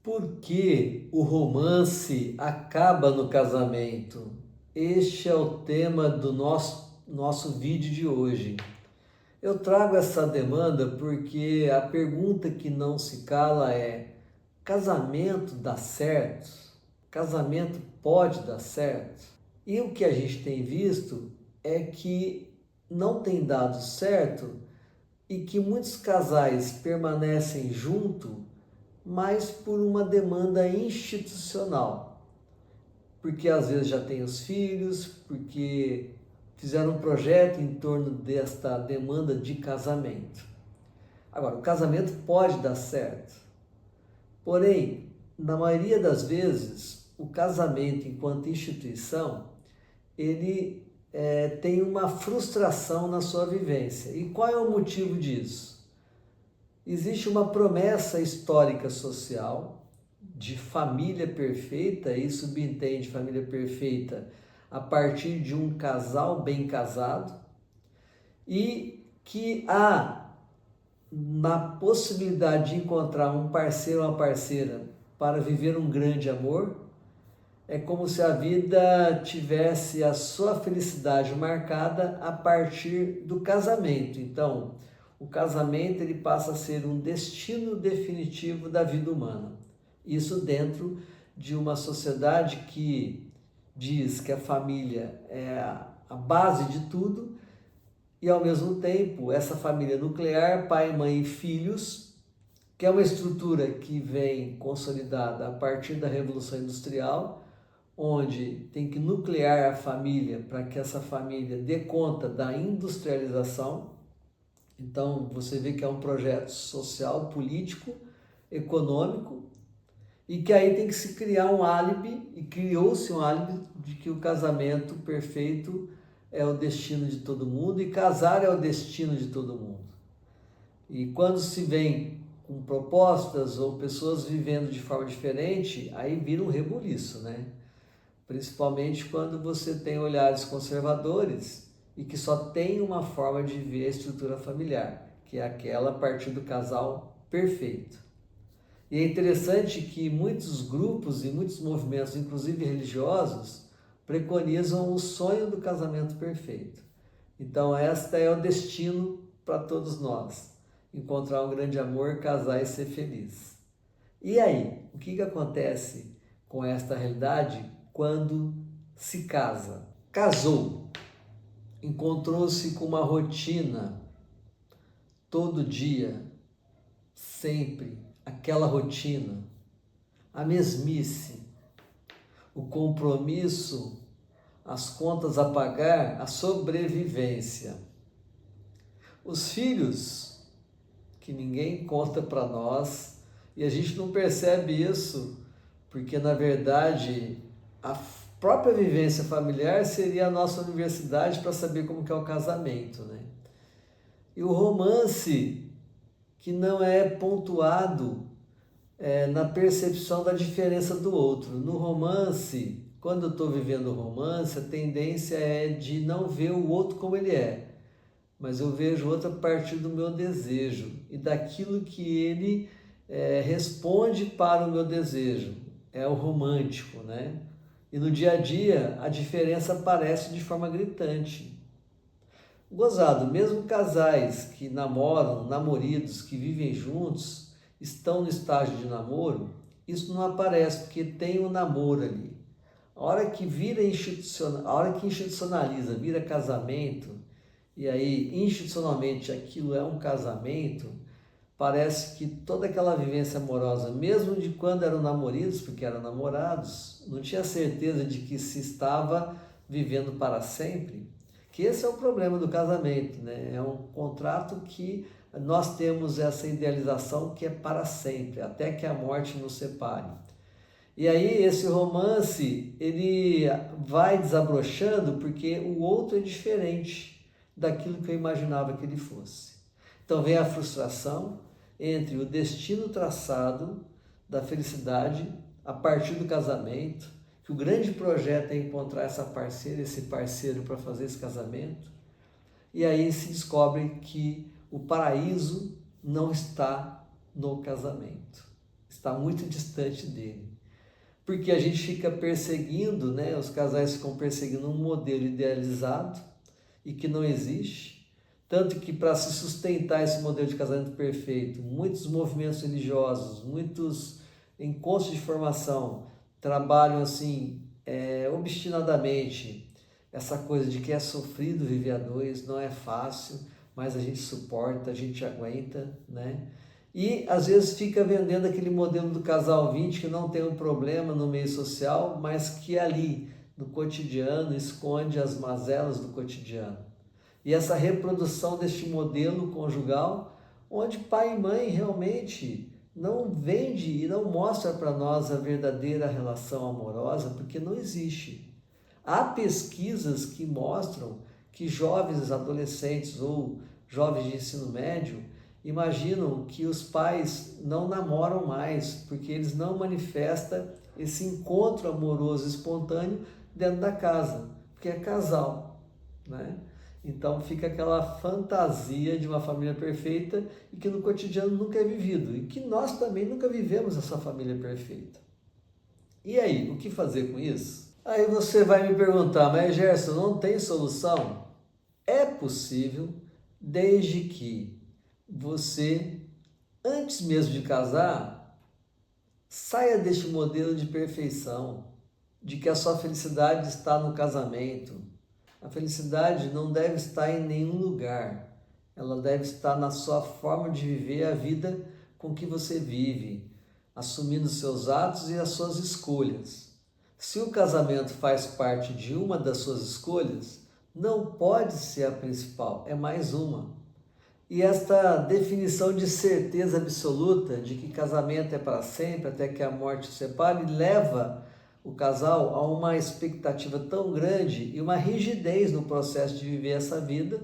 Por que o romance acaba no casamento? Este é o tema do nosso vídeo de hoje. Eu trago essa demanda porque a pergunta que não se cala é: casamento dá certo? Casamento pode dar certo? E o que a gente tem visto é que não tem dado certo e que muitos casais permanecem juntos mas por uma demanda institucional, porque às vezes já tem os filhos, porque fizeram um projeto em torno desta demanda de casamento. Agora, o casamento pode dar certo, porém, na maioria das vezes, o casamento enquanto instituição, ele tem uma frustração na sua vivência. E qual é o motivo disso? Existe uma promessa histórica social de família perfeita, e subentende família perfeita a partir de um casal bem casado, e que há na possibilidade de encontrar um parceiro ou uma parceira para viver um grande amor. É como se a vida tivesse a sua felicidade marcada a partir do casamento. Então, o casamento ele passa a ser um destino definitivo da vida humana. Isso dentro de uma sociedade que diz que a família é a base de tudo e, ao mesmo tempo, essa família nuclear, pai, mãe e filhos, que é uma estrutura que vem consolidada a partir da Revolução Industrial, onde tem que nuclear a família para que essa família dê conta da industrialização. Então, você vê que é um projeto social, político, econômico, e que aí tem que se criar um álibi, e criou-se um álibi de que o casamento perfeito é o destino de todo mundo, e casar é o destino de todo mundo. E quando se vem com propostas ou pessoas vivendo de forma diferente, aí vira um rebuliço, né? Principalmente quando você tem olhares conservadores e que só tem uma forma de ver a estrutura familiar, que é aquela a partir do casal perfeito. E é interessante que muitos grupos e muitos movimentos, inclusive religiosos, preconizam o sonho do casamento perfeito. Então, esta é o destino para todos nós: encontrar um grande amor, casar e ser feliz. E aí, o que acontece com esta realidade quando se casa? Casou, encontrou-se com uma rotina, todo dia, sempre, aquela rotina, a mesmice, o compromisso, as contas a pagar, a sobrevivência. Os filhos, que ninguém conta para nós, e a gente não percebe isso, porque na verdade a própria vivência familiar seria a nossa universidade para saber como que é o casamento, né? E o romance, que não é pontuado na percepção da diferença do outro. No romance, quando eu estou vivendo o romance, a tendência é de não ver o outro como ele é, mas eu vejo o outro a partir do meu desejo e daquilo que ele responde para o meu desejo. É o romântico, né? E no dia a dia, a diferença aparece de forma gritante. Gozado, mesmo casais que namoram, namoridos, que vivem juntos, estão no estágio de namoro, isso não aparece porque tem o namoro ali. A hora que vira institucional, a hora que institucionaliza, vira casamento, e aí institucionalmente aquilo é um casamento, parece que toda aquela vivência amorosa, mesmo de quando eram namoridos, porque eram namorados, não tinha certeza de que se estava vivendo para sempre. Que esse é o problema do casamento, né? É um contrato que nós temos essa idealização que é para sempre, até que a morte nos separe. E aí esse romance, ele vai desabrochando porque o outro é diferente daquilo que eu imaginava que ele fosse. Então vem a frustração entre o destino traçado da felicidade a partir do casamento, que o grande projeto é encontrar essa parceira, esse parceiro para fazer esse casamento, e aí se descobre que o paraíso não está no casamento, está muito distante dele. Porque a gente fica perseguindo, né? Os casais ficam perseguindo um modelo idealizado e que não existe. Tanto que para se sustentar esse modelo de casamento perfeito, muitos movimentos religiosos, muitos encontros de formação trabalham assim, obstinadamente, essa coisa de que é sofrido viver a dois, não é fácil, mas a gente suporta, a gente aguenta, né? E às vezes fica vendendo aquele modelo do casal 20 que não tem um problema no meio social, mas que ali, no cotidiano, esconde as mazelas do cotidiano. E essa reprodução deste modelo conjugal, onde pai e mãe realmente não vende e não mostra para nós a verdadeira relação amorosa, porque não existe. Há pesquisas que mostram que jovens adolescentes ou jovens de ensino médio imaginam que os pais não namoram mais, porque eles não manifestam esse encontro amoroso espontâneo dentro da casa, porque é casal, né? Então fica aquela fantasia de uma família perfeita e que no cotidiano nunca é vivido, e que nós também nunca vivemos essa família perfeita. E aí, o que fazer com isso? Aí você vai me perguntar, mas Gerson, não tem solução? É possível, desde que você, antes mesmo de casar, saia deste modelo de perfeição, de que a sua felicidade está no casamento. A felicidade não deve estar em nenhum lugar, ela deve estar na sua forma de viver a vida com que você vive, assumindo seus atos e as suas escolhas. Se o casamento faz parte de uma das suas escolhas, não pode ser a principal, é mais uma. E esta definição de certeza absoluta de que casamento é para sempre, até que a morte o separe, leva o casal a uma expectativa tão grande e uma rigidez no processo de viver essa vida.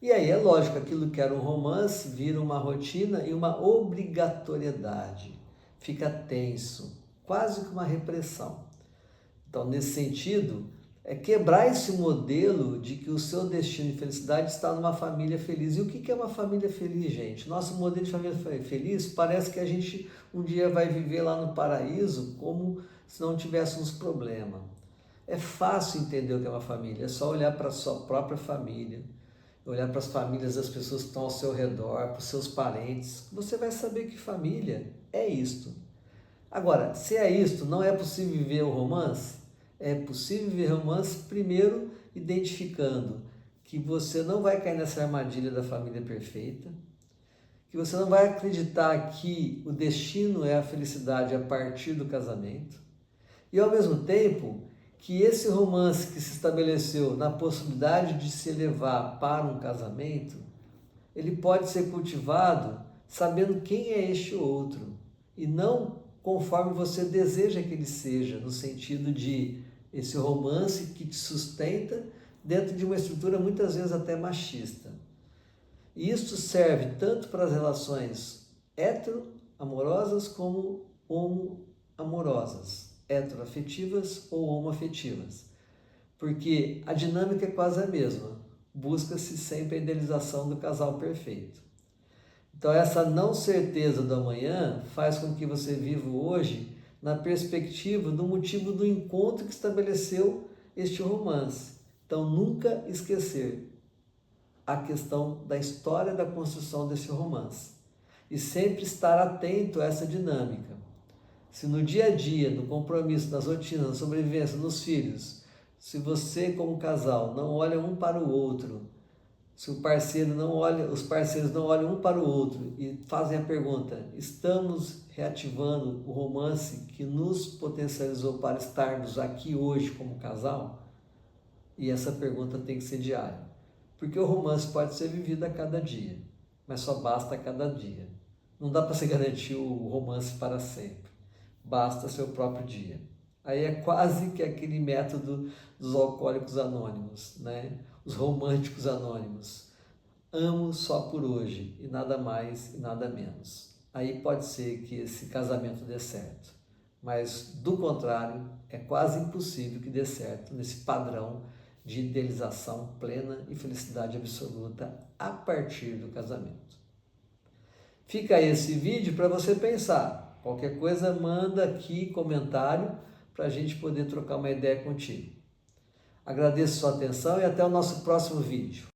E aí é lógico, aquilo que era um romance vira uma rotina e uma obrigatoriedade. Fica tenso, quase que uma repressão. Então, nesse sentido, é quebrar esse modelo de que o seu destino de felicidade está numa família feliz. E o que é uma família feliz, gente? Nosso modelo de família feliz parece que a gente um dia vai viver lá no paraíso como se não tivéssemos problema. É fácil entender o que é uma família, é só olhar para a sua própria família, olhar para as famílias das pessoas que estão ao seu redor, para os seus parentes. Você vai saber que família é isto. Agora, se é isto, não é possível viver o romance? É possível viver romance primeiro identificando que você não vai cair nessa armadilha da família perfeita, que você não vai acreditar que o destino é a felicidade a partir do casamento, e ao mesmo tempo que esse romance que se estabeleceu na possibilidade de se elevar para um casamento, ele pode ser cultivado sabendo quem é este outro, e não conforme você deseja que ele seja, no sentido de esse romance que te sustenta dentro de uma estrutura muitas vezes até machista. E isso serve tanto para as relações heteroamorosas como homoamorosas, heteroafetivas ou homoafetivas, porque a dinâmica é quase a mesma, busca-se sempre a idealização do casal perfeito. Então essa não certeza do amanhã faz com que você viva hoje na perspectiva do motivo do encontro que estabeleceu este romance. Então nunca esquecer a questão da história da construção desse romance e sempre estar atento a essa dinâmica. Se no dia a dia, no compromisso, nas rotinas, na sobrevivência, nos filhos, se você como casal não olha um para o outro, se o parceiro não olha, os parceiros não olham um para o outro e fazem a pergunta: estamos reativando o romance que nos potencializou para estarmos aqui hoje como casal? E essa pergunta tem que ser diária, porque o romance pode ser vivido a cada dia, mas só basta a cada dia. Não dá para você garantir o romance para sempre, basta seu próprio dia. Aí é quase que aquele método dos alcoólicos anônimos, né? Os românticos anônimos. Amo só por hoje e nada mais e nada menos. Aí pode ser que esse casamento dê certo, mas do contrário, é quase impossível que dê certo nesse padrão de idealização plena e felicidade absoluta a partir do casamento. Fica esse vídeo para você pensar. Qualquer coisa, manda aqui comentário para a gente poder trocar uma ideia contigo. Agradeço sua atenção e até o nosso próximo vídeo.